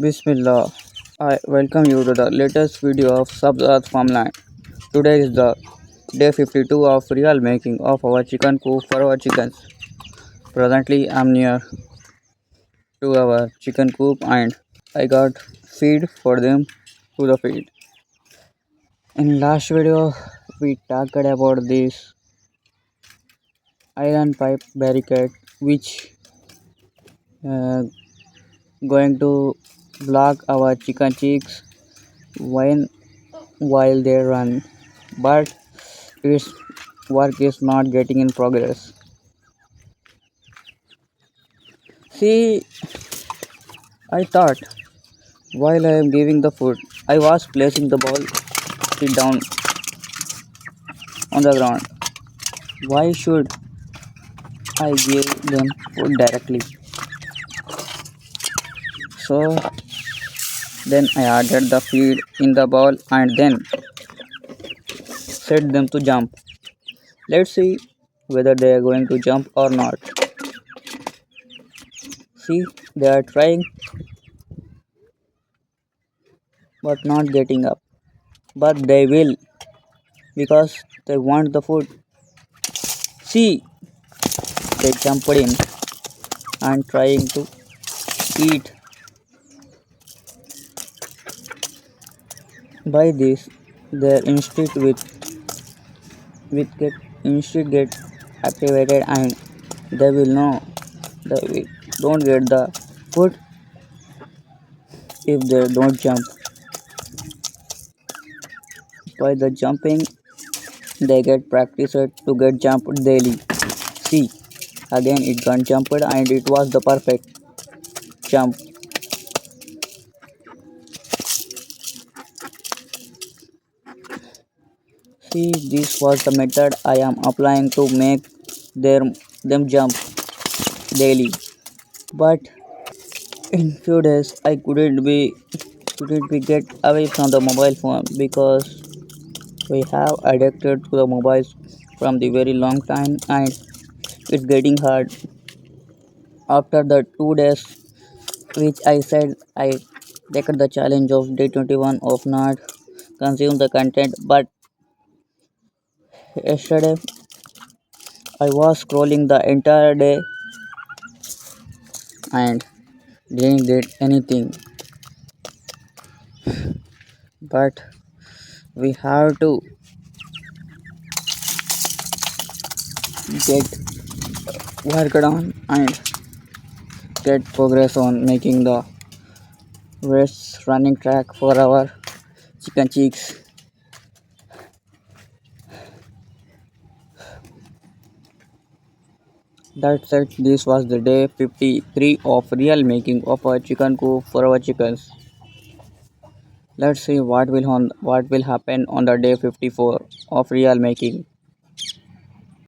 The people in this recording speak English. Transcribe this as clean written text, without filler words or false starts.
Bismillah. I welcome you to the latest video of Sabz farmland. Today is the day 52 of real making of our chicken coop for our chickens. Presently, I'm near to our chicken coop and I got feed for them to the feed. In last video, we talked about this iron pipe barricade which uh, going to block our chicken chicks when while they run, but its work is not getting in progress. See, I thought while I am giving the food, I was placing the bowl sit down on the ground. Why should I give them food directly? So then I added the feed in the bowl and then set them to jump. Let's see whether they are going to jump or not. See, they are trying but not getting up. But they will because they want the food. See, they jumped in and trying to eat. By this, their instinct get activated and they will know they will don't get the food if they don't jump. By the jumping, they get practiced to get jumped daily. See, again it got jumped and it was the perfect jump. See, this was the method I am applying to make their them jump daily. But in few days I couldn't be get away from the mobile phone because we have addicted to the mobiles from the very long time and it's getting hard after the 2 days which I said I take the challenge of day 21 of not consume the content, but yesterday I was scrolling the entire day and didn't get anything, but we have to get worked on and get progress on making the race running track for our chicken chicks. That said, this was the day 53 of real making of a chicken coop for our chickens. Let's see what will happen on the day 54 of real making.